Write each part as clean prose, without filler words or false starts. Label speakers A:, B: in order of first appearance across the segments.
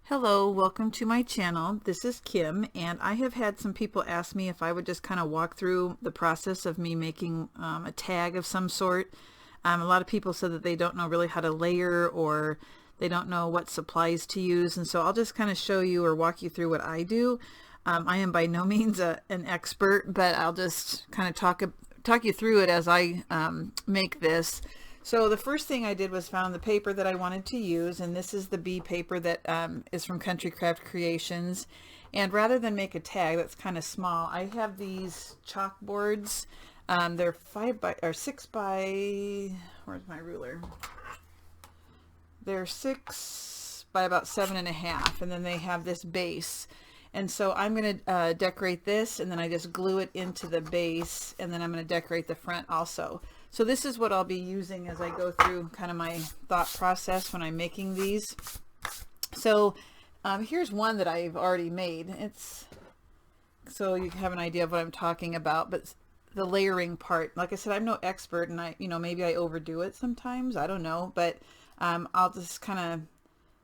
A: Hello, welcome to my channel. This is Kim, and I have had some people ask me if I would just kind of walk through the process of me making a tag of some sort. A lot of people said that they don't know really how to layer, or they don't know what supplies to use, and so I'll just kind of show you or walk you through what I do. I am by no means an expert, but I'll just kind of talk you through it as I make this. So the first thing I did was found the paper that I wanted to use, and this is the B paper that is from Country Craft Creations. And rather than make a tag that's kind of small, I have these chalkboards. They're 6 by, where's my ruler? They're 6 by about 7.5, and then they have this base. And so I'm going to decorate this, and then I just glue it into the base, and then I'm going to decorate the front also. So this is what I'll be using as I go through kind of my thought process when I'm making these. So here's one that I've already made. It's so you have an idea of what I'm talking about, but the layering part, like I said, I'm no expert, and maybe I overdo it sometimes. I don't know, but I'll just kind of,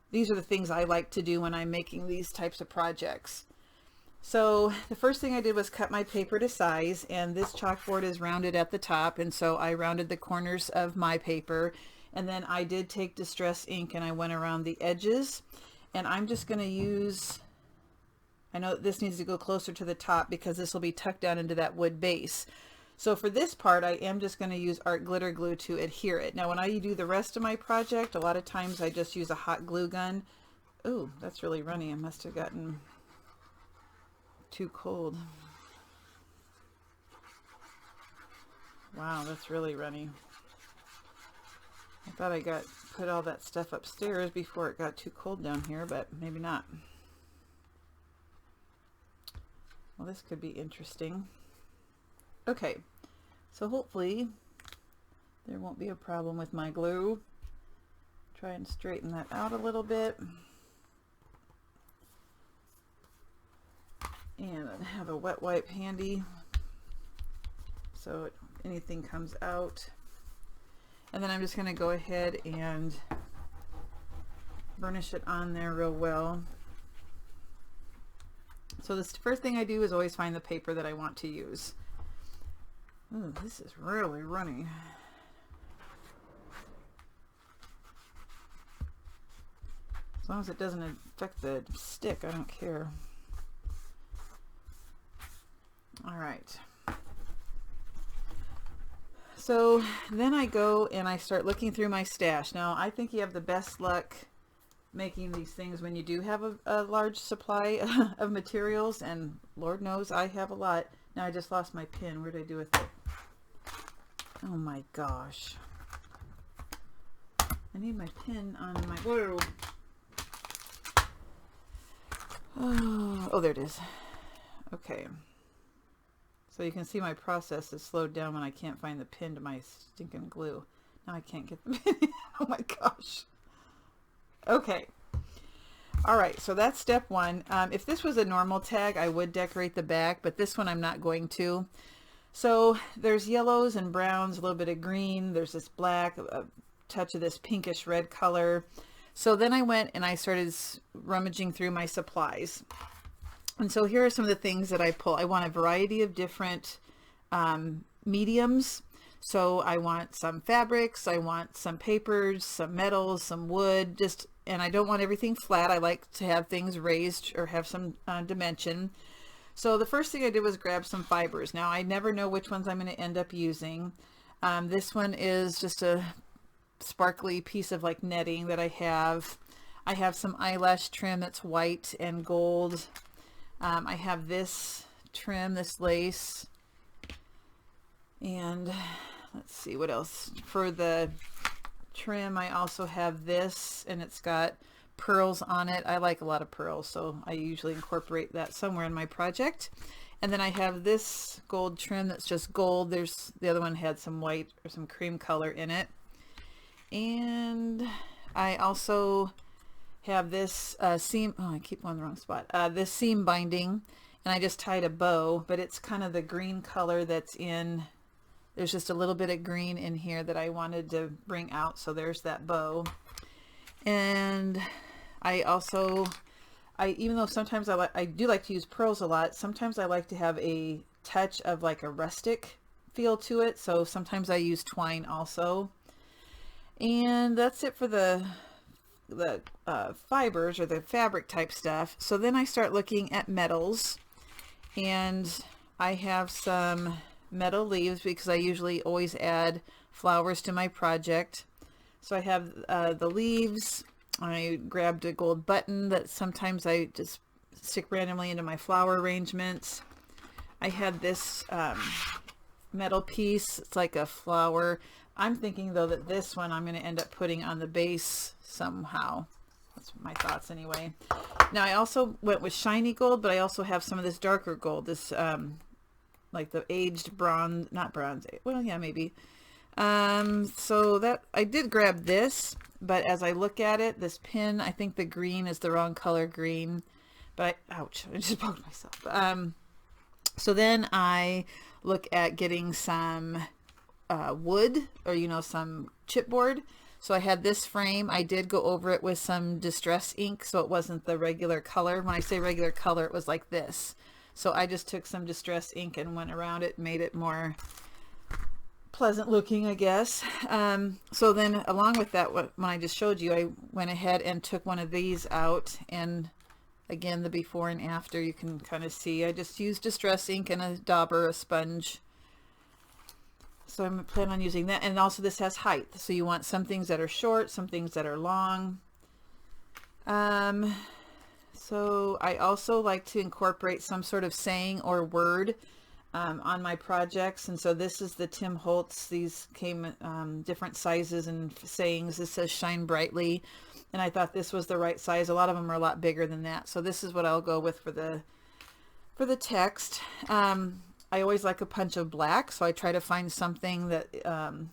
A: these are the things I like to do when I'm making these types of projects. So the first thing I did was cut my paper to size, and this chalkboard is rounded at the top, and so I rounded the corners of my paper, and then I did take distress ink and I went around the edges, and I'm just going to use, I know this needs to go closer to the top because this will be tucked down into that wood base. So for this part, I am just going to use art glitter glue to adhere it. Now when I do the rest of my project, a lot of times I just use a hot glue gun. Oh, that's really runny. I must have gotten too cold. Wow, that's really runny. I thought I put all that stuff upstairs before it got too cold down here, but maybe not. Well, this could be interesting. Okay, so hopefully there won't be a problem with my glue. Try and straighten that out a little bit. And I have a wet wipe handy so anything comes out. And then I'm just going to go ahead and burnish it on there real well. So the first thing I do is always find the paper that I want to use. Ooh, this is really runny. As long as it doesn't affect the stick, I don't care. All right. So then I go and I start looking through my stash. Now I think you have the best luck making these things when you do have a large supply of materials, and Lord knows I have a lot. Now I just lost my pin. Where did I do with it? Oh my gosh. I need my pin on my, whoa. Oh, there it is. Okay. So you can see my process is slowed down when I can't find the pin to my stinking glue. Now I can't get the pin. Oh my gosh. Okay. All right, so that's step one. If this was a normal tag, I would decorate the back, but this one I'm not going to. So there's yellows and browns, a little bit of green. There's this black, a touch of this pinkish red color. So then I went and I started rummaging through my supplies. And so here are some of the things that I pull. I want a variety of different mediums. So I want some fabrics, I want some papers, some metals, some wood, and I don't want everything flat. I like to have things raised or have some dimension. So the first thing I did was grab some fibers. Now I never know which ones I'm going to end up using. This one is just a sparkly piece of like netting that I have. I have some eyelash trim that's white and gold. I have this trim, this lace, and let's see what else. For the trim, I also have this, and it's got pearls on it. I like a lot of pearls, so I usually incorporate that somewhere in my project. And then I have this gold trim that's just gold. There's the other one had some white or some cream color in it. And I also have this seam, oh I keep on the wrong spot, this seam binding, and I just tied a bow, but it's kind of the green color that's in, there's just a little bit of green in here that I wanted to bring out, so there's that bow. And I also even though sometimes I do like to use pearls a lot, sometimes I like to have a touch of like a rustic feel to it. So sometimes I use twine also. And that's it for the fibers or the fabric type stuff. So then I start looking at metals, and I have some metal leaves because I usually always add flowers to my project. So I have the leaves. I grabbed a gold button that sometimes I just stick randomly into my flower arrangements. I had this metal piece. It's like a flower. I'm thinking though that this one I'm going to end up putting on the base somehow. That's my thoughts anyway. Now I also went with shiny gold, but I also have some of this darker gold, this like the aged bronze, not bronze, well yeah, maybe. So that I did grab this, but as I look at it, this pin, I think the green is the wrong color green, but ouch, I just poked myself. So then I look at getting some wood, or some chipboard. So I had this frame. I did go over it with some distress ink, so it wasn't the regular color. When I say regular color, it was like this. So I just took some distress ink and went around it, made it more pleasant looking, I guess. So then along with that, when I just showed you, I went ahead and took one of these out, and again, the before and after, you can kind of see. I just used distress ink and a dauber, a sponge. So I'm planning on using that. And also this has height. So you want some things that are short, some things that are long. So I also like to incorporate some sort of saying or word on my projects. And so this is the Tim Holtz. These came different sizes and sayings. This says shine brightly. And I thought this was the right size. A lot of them are a lot bigger than that. So this is what I'll go with for the text. I always like a punch of black, so I try to find something that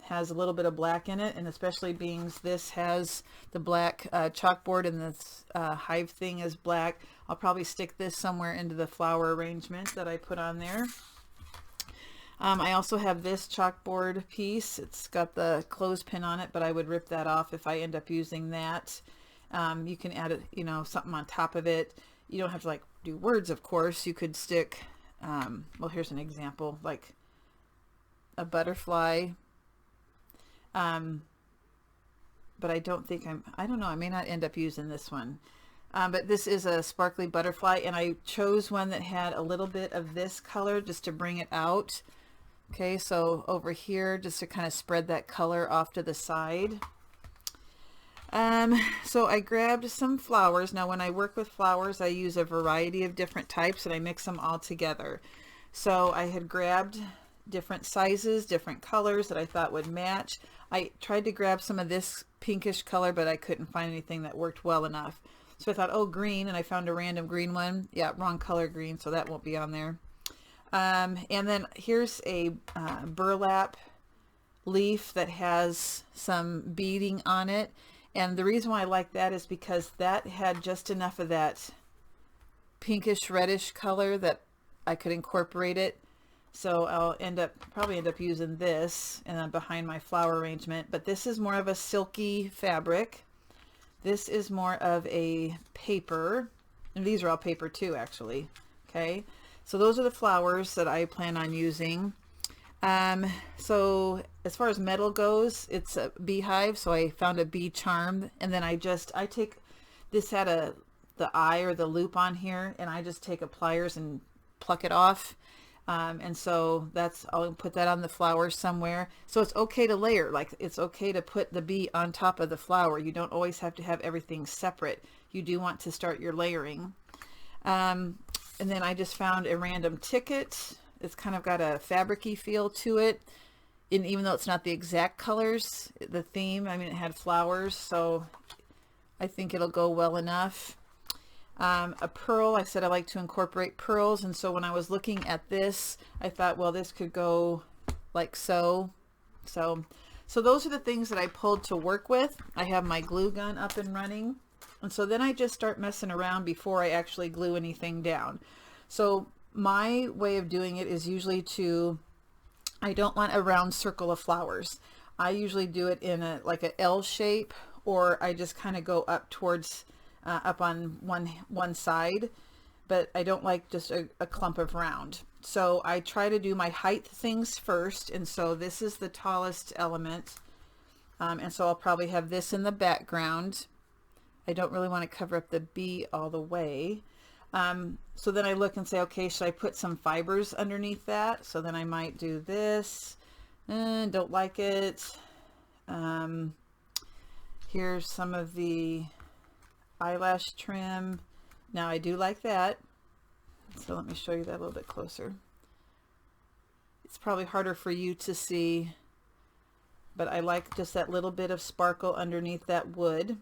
A: has a little bit of black in it, and especially being this has the black chalkboard and this hive thing is black. I'll probably stick this somewhere into the flower arrangement that I put on there. I also have this chalkboard piece. It's got the clothespin on it, but I would rip that off if I end up using that. You can add it, something on top of it. You don't have to like do words, of course. You could stick well, here's an example, like a butterfly, but I don't think I don't know, I may not end up using this one, but this is a sparkly butterfly, and I chose one that had a little bit of this color just to bring it out. Okay, so over here, just to kind of spread that color off to the side. So I grabbed some flowers. Now when I work with flowers, I use a variety of different types and I mix them all together. So I had grabbed different sizes, different colors that I thought would match. I tried to grab some of this pinkish color, but I couldn't find anything that worked well enough. So I thought, oh, green, and I found a random green one. Yeah, wrong color green, so that won't be on there. And then here's a burlap leaf that has some beading on it. And the reason why I like that is because that had just enough of that pinkish reddish color that I could incorporate it. So I'll probably end up using this and then behind my flower arrangement. But this is more of a silky fabric. This is more of a paper. And these are all paper too, actually. Okay. So those are the flowers that I plan on using. So as far as metal goes, it's a beehive. So I found a bee charm, and then I take, this had the eye or the loop on here, and I just take a pliers and pluck it off. And so I'll put that on the flower somewhere. So it's okay to layer, like it's okay to put the bee on top of the flower. You don't always have to have everything separate. You do want to start your layering. And then I just found a random ticket. It's kind of got a fabric-y feel to it. And even though it's not the exact colors, the theme, I mean, it had flowers, so I think it'll go well enough. A pearl, I said I like to incorporate pearls, and so when I was looking at this, I thought, well, this could go like so. So those are the things that I pulled to work with. I have my glue gun up and running, and so then I just start messing around before I actually glue anything down. So my way of doing it is usually I don't want a round circle of flowers. I usually do it in like a L shape, or I just kind of go up towards up on one side, but I don't like just a clump of round. So I try to do my height things first, and so this is the tallest element, and so I'll probably have this in the background. I don't really want to cover up the B all the way. So then I look and say, okay, should I put some fibers underneath that? So then I might do this. Don't like it. Here's some of the eyelash trim. Now I do like that. So let me show you that a little bit closer. It's probably harder for you to see, but I like just that little bit of sparkle underneath that wood.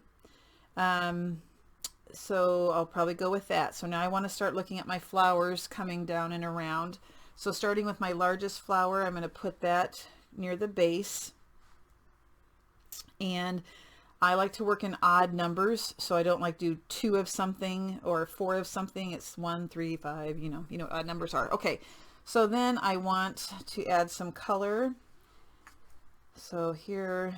A: So I'll probably go with that. So now I want to start looking at my flowers coming down and around. So starting with my largest flower, I'm going to put that near the base. And I like to work in odd numbers, so I don't like do 2 of something or 4 of something. It's 1, 3, 5, you know what odd numbers are. Okay, so then I want to add some color. So here,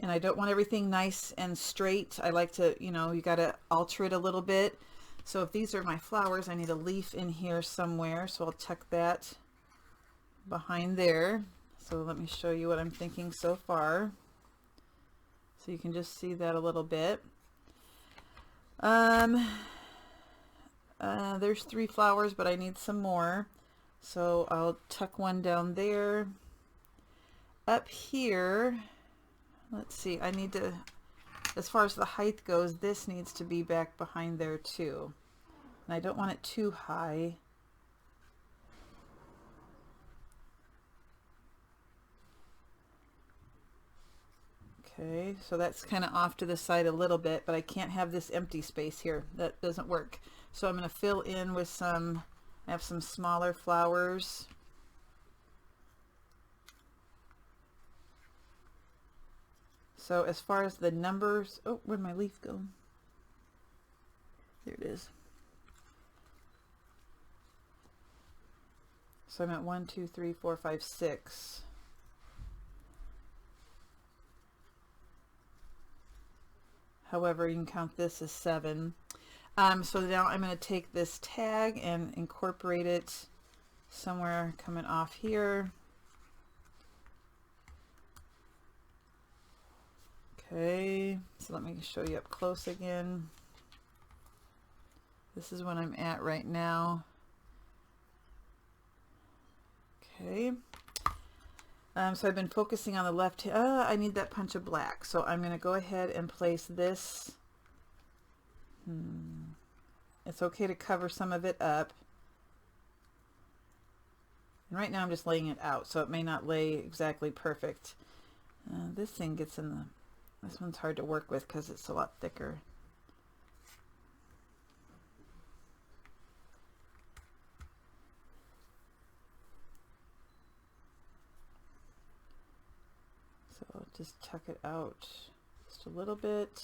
A: and I don't want everything nice and straight. I like to, you got to alter it a little bit. So if these are my flowers, I need a leaf in here somewhere. So I'll tuck that behind there. So let me show you what I'm thinking so far. So you can just see that a little bit. There's 3 flowers, but I need some more. So I'll tuck one down there. Up here, let's see, I need to, as far as the height goes, this needs to be back behind there too. And I don't want it too high. Okay, so that's kind of off to the side a little bit, but I can't have this empty space here. That doesn't work. So I'm going to fill in with some, I have some smaller flowers. So as far as the numbers, oh, where'd my leaf go? There it is. So I'm at 1, 2, 3, 4, 5, 6. However, you can count this as 7. So now I'm going to take this tag and incorporate it somewhere coming off here. Okay, so let me show you up close again. This is what I'm at right now. Okay. So I've been focusing on the left. I need that punch of black. So I'm going to go ahead and place this. It's okay to cover some of it up. And right now I'm just laying it out, so it may not lay exactly perfect. This thing gets in the... This one's hard to work with because it's a lot thicker. So I'll just tuck it out just a little bit.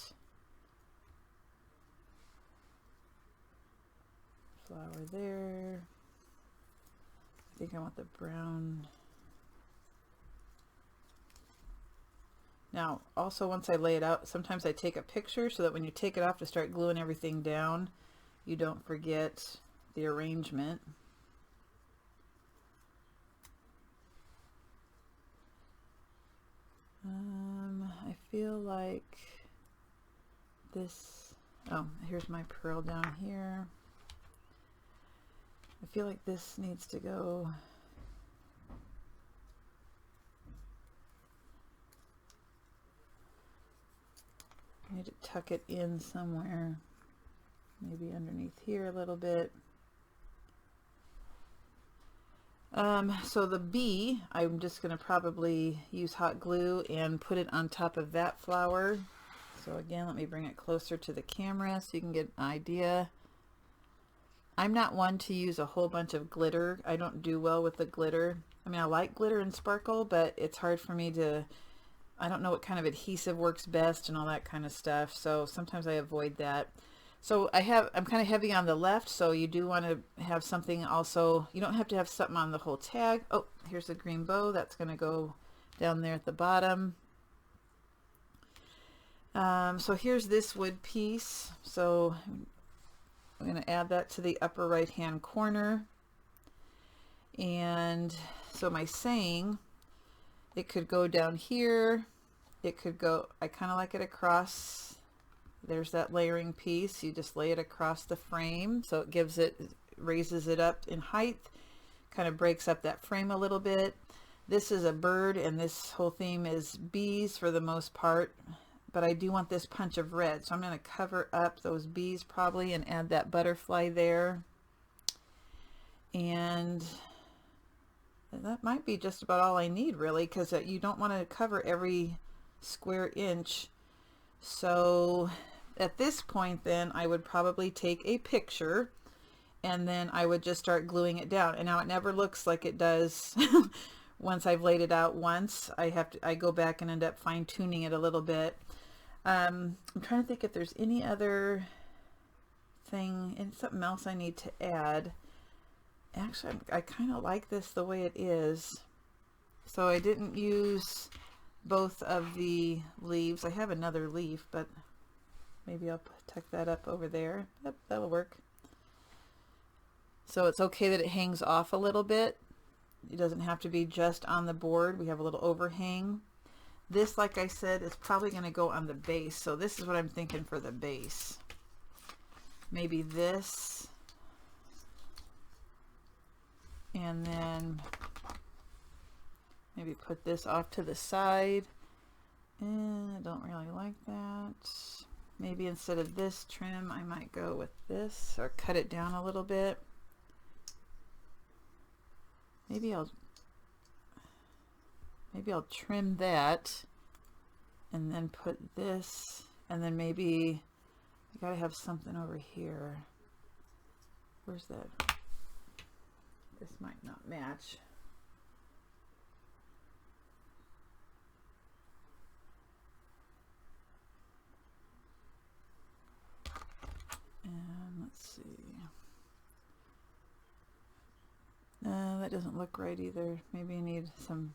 A: Flower there. I think I want the brown. Now, also once I lay it out, sometimes I take a picture so that when you take it off to start gluing everything down, you don't forget the arrangement. I feel like this, oh, here's my pearl down here. I feel like this needs to go I need to tuck it in somewhere, maybe underneath here a little bit. So the B, I'm just going to probably use hot glue and put it on top of that flower. So again, let me bring it closer to the camera so you can get an idea. I'm not one to use a whole bunch of glitter. I don't do well with the glitter. I mean, I like glitter and sparkle, but it's hard for me to, I don't know what kind of adhesive works best and all that kind of stuff. So sometimes I avoid that. So I'm kind of heavy on the left, so you do want to have something also. You don't have to have something on the whole tag. Oh, here's the green bow. That's going to go down there at the bottom. So here's this wood piece. So I'm going to add that to the upper right hand corner. And so my saying, it could go down here. It could go, I kind of like it across. There's that layering piece. You just lay it across the frame. So it gives it, raises it up in height, kind of breaks up that frame a little bit. This is a bird, and this whole theme is bees for the most part. But I do want this punch of red, so I'm going to cover up those bees probably and add that butterfly there. And that might be just about all I need really, because you don't want to cover every square inch. So at this point then I would probably take a picture and then I would just start gluing it down. And now it never looks like it does once I've laid it out once. I go back and end up fine-tuning it a little bit. I'm trying to think if there's any other thing and something else I need to add. Actually, I kind of like this the way it is. So I didn't use both of the leaves. I have another leaf, but maybe I'll tuck that up over there. Yep, that'll work. So it's okay that it hangs off a little bit. It doesn't have to be just on the board. We have a little overhang. This, like I said, is probably going to go on the base. So this is what I'm thinking for the base. Maybe this. And then maybe put this off to the side. And I don't really like that. Maybe instead of this trim, I might go with this or cut it down a little bit. Maybe I'll trim that and then put this, and then maybe I gotta have something over here. Where's that? This might not match. And let's see. That doesn't look right either. Maybe I need some.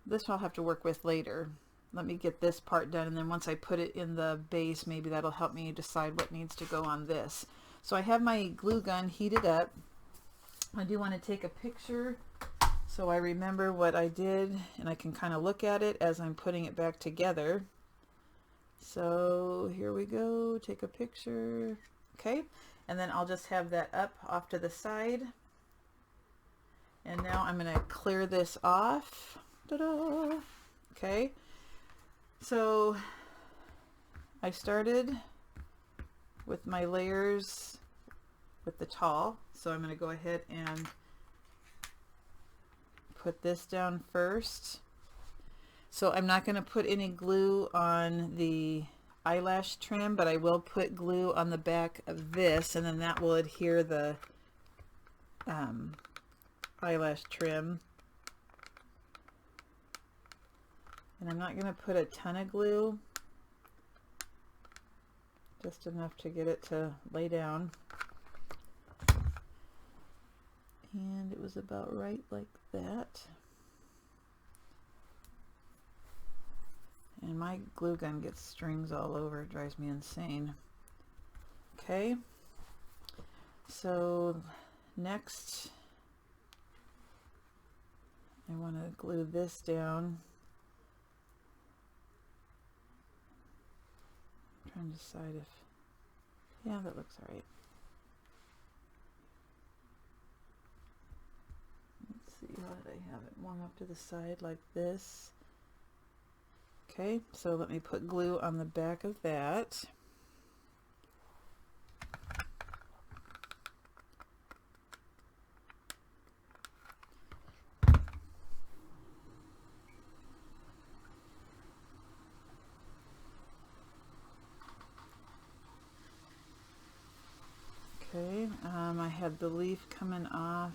A: This I'll have to work with later. Let me get this part done, and then once I put it in the base, maybe that'll help me decide what needs to go on this. So I have my glue gun heated up. I do want to take a picture so I remember what I did, and I can kind of look at it as I'm putting it back together. So here we go, take a picture. Okay, and then I'll just have that up off to the side. And now I'm going to clear this off. Ta-da! Okay, so I started with my layers with the tall, so I'm going to go ahead and put this down first. So I'm not going to put any glue on the eyelash trim, but I will put glue on the back of this, and then that will adhere the eyelash trim. And I'm not going to put a ton of glue, just enough to get it to lay down. And it was about right like that. And my glue gun gets strings all over. It drives me insane. Okay, so next I want to glue this down. I'm trying to decide if, yeah, that looks all right. Let's see, how did I have it? More off to the side like this. Okay, so let me put glue on the back of that. Okay, I had the leaf coming off.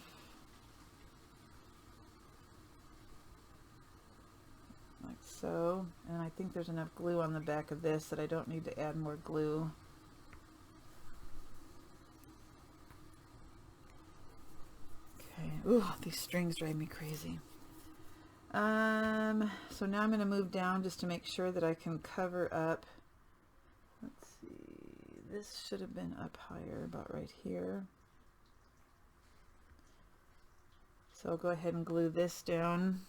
A: Like so, and I think there's enough glue on the back of this that I don't need to add more glue. Okay, ooh, these strings drive me crazy. So now I'm going to move down just to make sure that I can cover up. Let's see, this should have been up higher, about right here. So I'll go ahead and glue this down.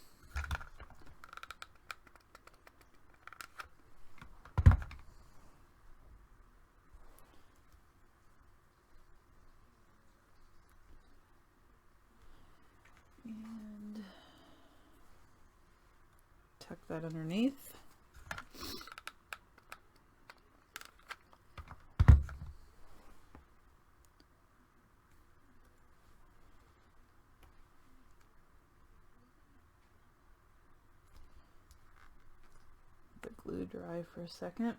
A: And tuck that underneath. Let the glue dry for a second.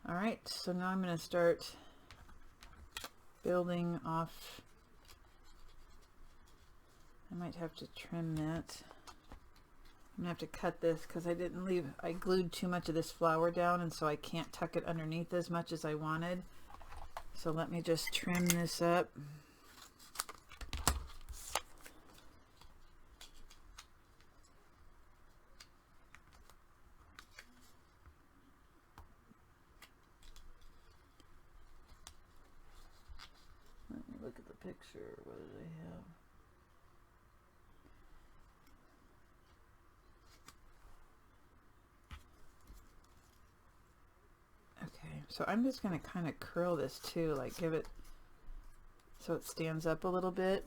A: All right, so now I'm going to start building off. I might have to trim that. I'm gonna have to cut this because I glued too much of this flower down, and so I can't tuck it underneath as much as I wanted. So let me just trim this up. Let me look at the picture. What do they have? Okay, so I'm just going to kind of curl this too, like give it so it stands up a little bit,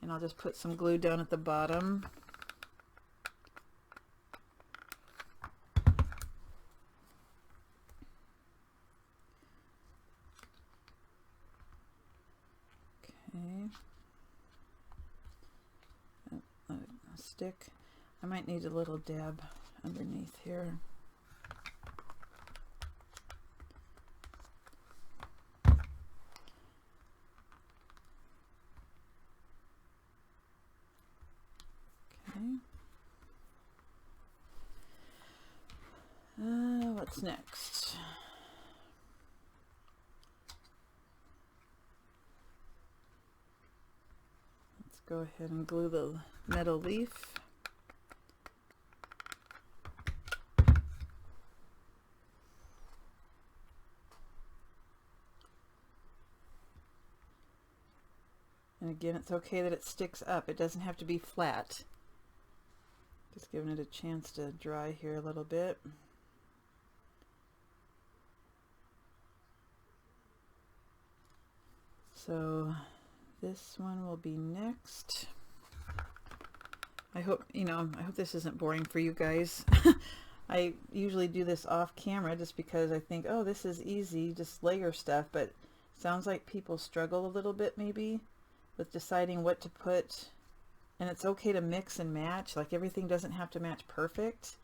A: and I'll just put some glue down at the bottom. Okay, let it stick. I might need a little dab underneath here. What's next? Let's go ahead and glue the metal leaf. And again, it's okay that it sticks up. It doesn't have to be flat. Just giving it a chance to dry here a little bit. So this one will be next. I hope this isn't boring for you guys. I usually do this off camera just because I think, oh, this is easy, just layer stuff, but it sounds like people struggle a little bit maybe with deciding what to put. And it's okay to mix and match, like everything doesn't have to match perfect.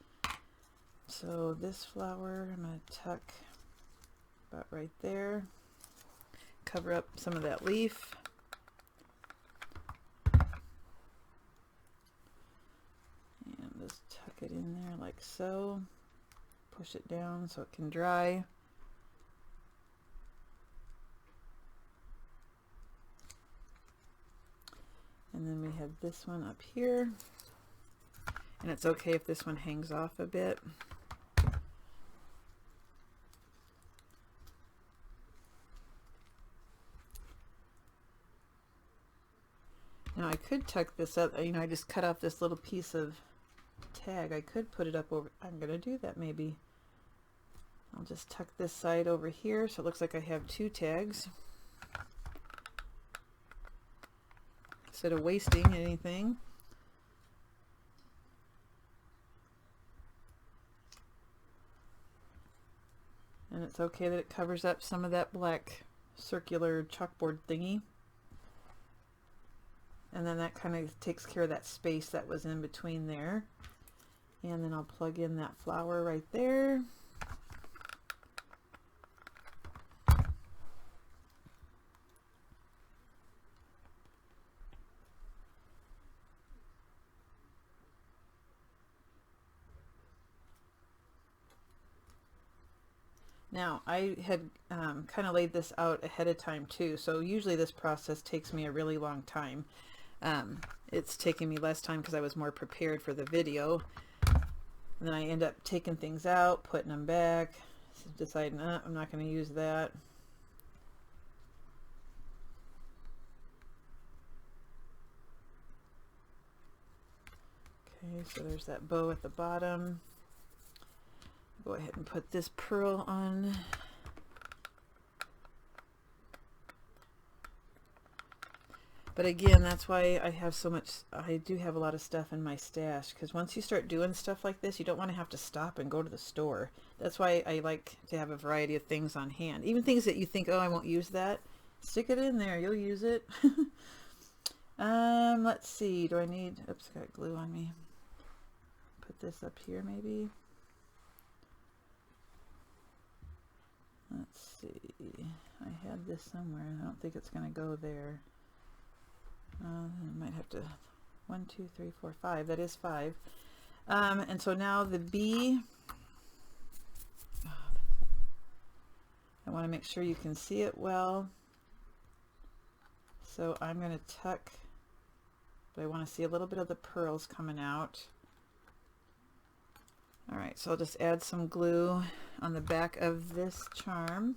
A: So this flower I'm going to tuck about right there. Cover up some of that leaf. And just tuck it in there like so. Push it down so it can dry. And then we have this one up here. And it's okay if this one hangs off a bit. Now I could tuck this up, I just cut off this little piece of tag. I could put it up over, I'm going to do that maybe. I'll just tuck this side over here so it looks like I have two tags, instead of wasting anything. And it's okay that it covers up some of that black circular chalkboard thingy. And then that kind of takes care of that space that was in between there. And then I'll plug in that flower right there. Now I had kind of laid this out ahead of time too, so usually this process takes me a really long time. It's taking me less time because I was more prepared for the video. And then I end up taking things out, putting them back, deciding I'm not going to use that. Okay, so there's that bow at the bottom. Go ahead and put this pearl on. But again, that's why I have so much, I do have a lot of stuff in my stash, because once you start doing stuff like this, you don't want to have to stop and go to the store. That's why I like to have a variety of things on hand. Even things that you think, oh, I won't use that. Stick it in there, you'll use it. Let's see, do I need, oops, I got glue on me. Put this up here maybe. Let's see, I had this somewhere. I don't think it's going to go there. I might have to, 1, 2, 3, 4, 5. That is 5. And so now the B, I want to make sure you can see it well. So I'm going to tuck, but I want to see a little bit of the pearls coming out. All right, so I'll just add some glue on the back of this charm.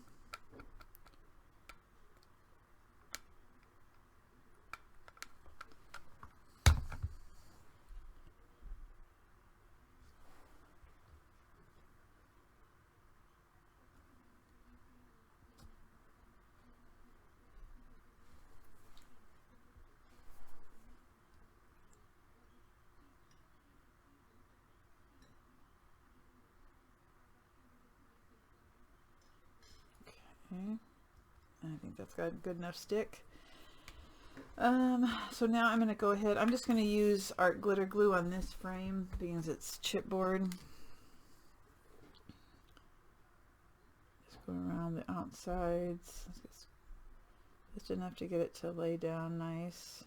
A: Okay, I think that's got a good enough stick. So now I'm going to go ahead, I'm just going to use art glitter glue on this frame because it's chipboard. Just go around the outsides, just enough to get it to lay down nice.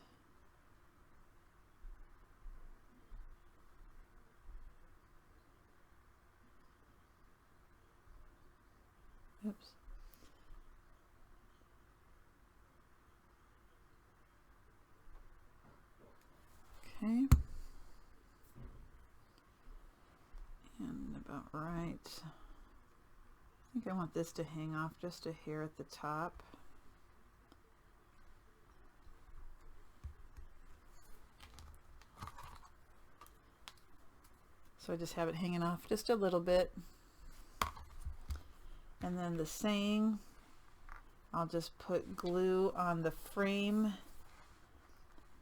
A: Oops. Okay, and about right. I think I want this to hang off just a hair at the top. So I just have it hanging off just a little bit. And then the saying, I'll just put glue on the frame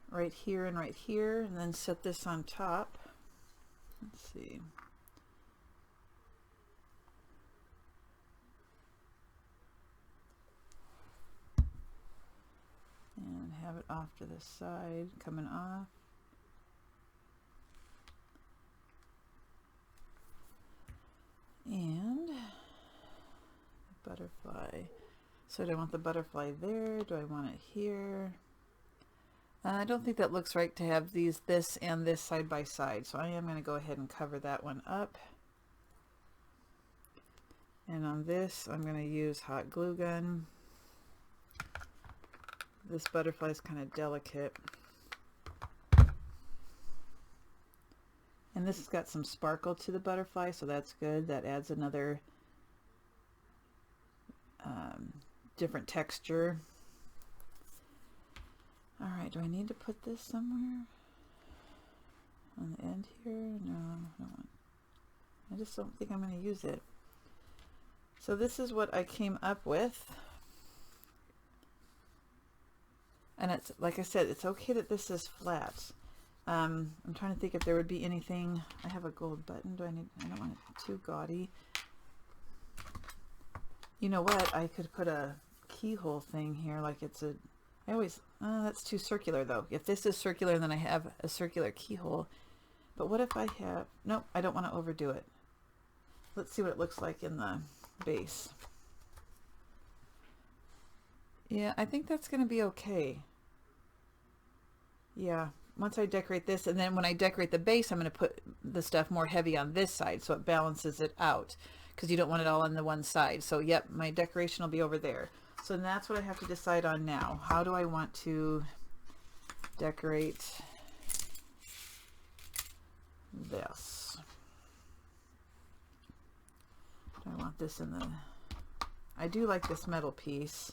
A: right here, and then set this on top. Let's see. And have it off to the side, coming off. And the butterfly. So do I want the butterfly there? Do I want it here? I don't think that looks right to have this and this side by side, so I am going to go ahead and cover that one up. And on this, I'm going to use hot glue gun. This butterfly is kind of delicate. And this has got some sparkle to the butterfly, so that's good. That adds another different texture. All right, do I need to put this somewhere on the end here? No, I don't want. I just don't think I'm going to use it. So this is what I came up with. And it's, like I said, it's okay that this is flat. I'm trying to think if there would be anything. I have a gold button. I don't want it too gaudy. You know what? I could put a keyhole thing here, like it's a, I always, that's too circular though. If this is circular, then I have a circular keyhole. But what if I have, nope, I don't want to overdo it. Let's see what it looks like in the base. Yeah, I think that's going to be okay. Yeah, once I decorate this, and then when I decorate the base, I'm going to put the stuff more heavy on this side so it balances it out. because you don't want it all on the one side. So yep, my decoration will be over there. So that's what I have to decide on now. How do I want to decorate this? Do I want this in the... I do like this metal piece.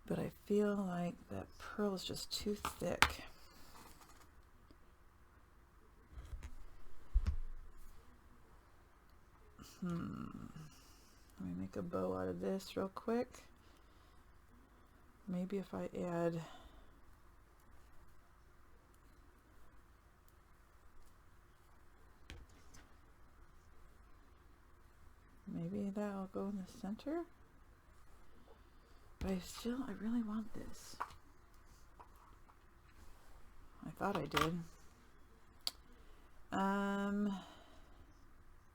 A: But I feel like that pearl is just too thick. Let me make a bow out of this real quick. Maybe if I add... maybe that'll go in the center. But I really want this. I thought I did.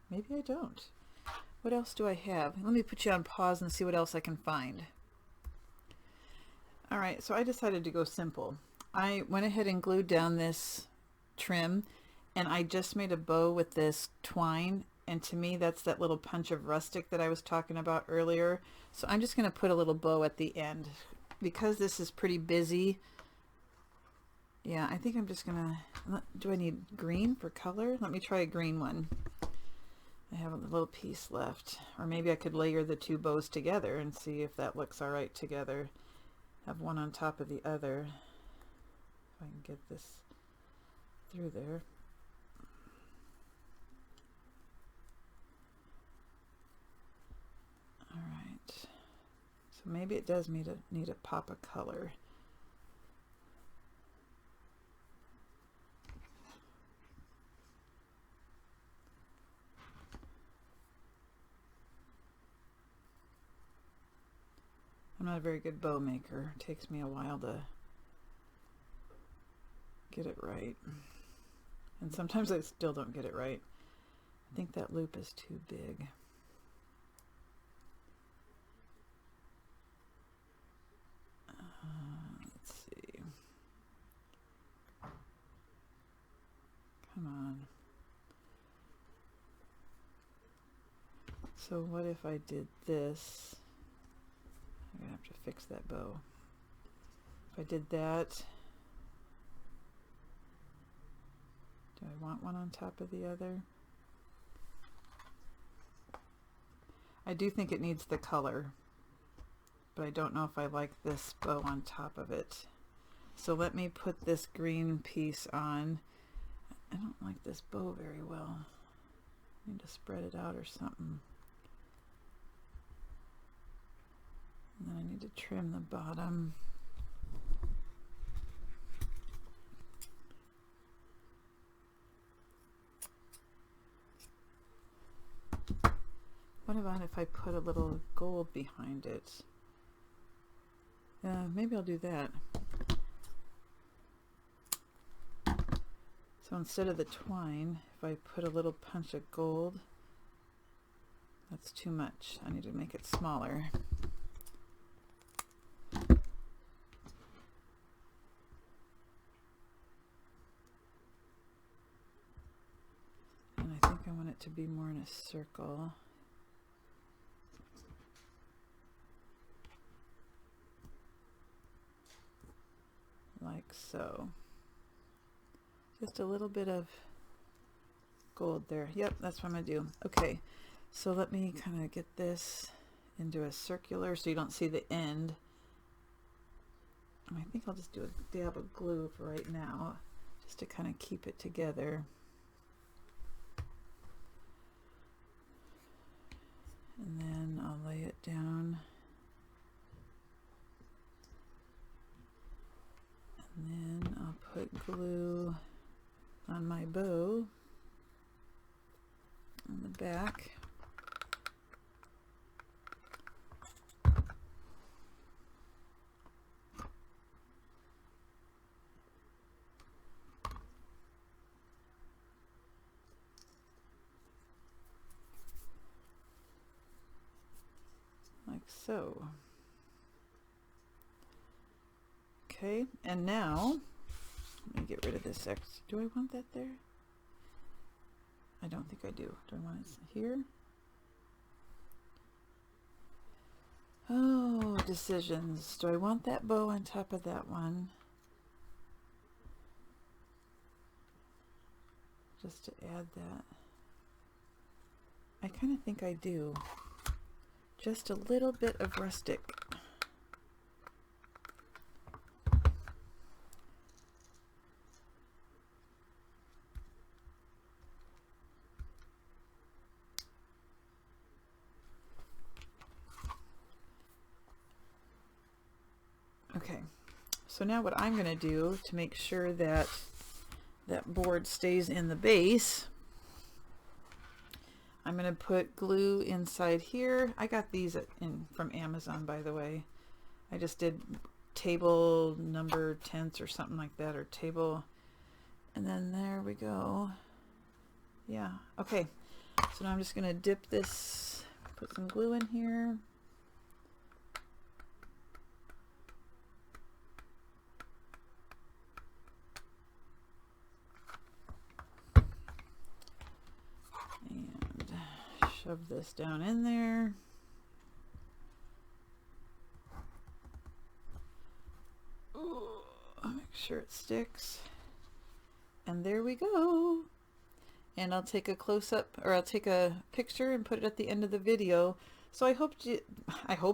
A: Maybe I don't. What else do I have? Let me put you on pause and see what else I can find. Alright, so I decided to go simple. I went ahead and glued down this trim, and I just made a bow with this twine, and to me that's that little punch of rustic that I was talking about earlier. So I'm just going to put a little bow at the end. Because this is pretty busy, yeah, I think I'm just going to... do I need green for color? Let me try a green one. I have a little piece left. Or maybe I could layer the two bows together and see if that looks alright together. Have one on top of the other. If I can get this through there. Alright. So maybe it does need a pop of color. I'm not a very good bow maker. It takes me a while to get it right. And sometimes I still don't get it right. I think that loop is too big. Let's see. Come on. So what if I did this? I'm gonna have to fix that bow. If I did that, do I want one on top of the other? I do think it needs the color, but I don't know if I like this bow on top of it. So let me put this green piece on. I don't like this bow very well. I need to spread it out or something. And then I need to trim the bottom. What about if I put a little gold behind it? Maybe I'll do that. So instead of the twine, if I put a little punch of gold, that's too much. I need to make it smaller. And I think I want it to be more in a circle. Like so. Just a little bit of gold there. Yep, that's what I'm going to do. Okay, so let me kind of get this into a circular so you don't see the end. And I think I'll just do a dab of glue for right now, just to kind of keep it together. And then I'll lay it down. And then I'll put glue on my bow on the back. Like so. Okay, and now let me get rid of this X. Do I want that there? I don't think I do. Do I want it here? Oh, decisions. Do I want that bow on top of that one? Just to add that. I kind of think I do. Just a little bit of rustic. Okay, so now what I'm going to do to make sure that that board stays in the base, I'm going to put glue inside here. I got these from Amazon, by the way. I just did table number 10s or something like that, or table, and then there we go. Yeah, okay, so now I'm just going to dip this, put some glue in here. Shove this down in there. Ooh, make sure it sticks. And there we go. And I'll take a close-up, or I'll take a picture and put it at the end of the video. So I hope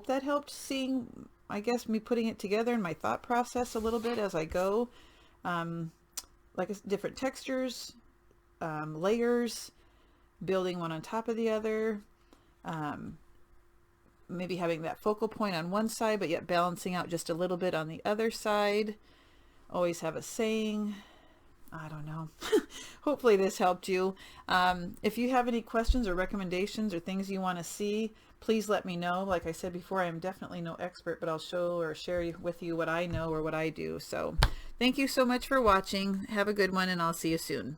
A: that helped, seeing, I guess, me putting it together and my thought process a little bit as I go. Like different textures, layers, building one on top of the other, maybe having that focal point on one side but yet balancing out just a little bit on the other side. Always have a saying. I don't know. Hopefully this helped you. If you have any questions or recommendations or things you want to see, please let me know. Like I said before, I am definitely no expert, but I'll show or share with you what I know or what I do. So thank you so much for watching. Have a good one, and I'll see you soon.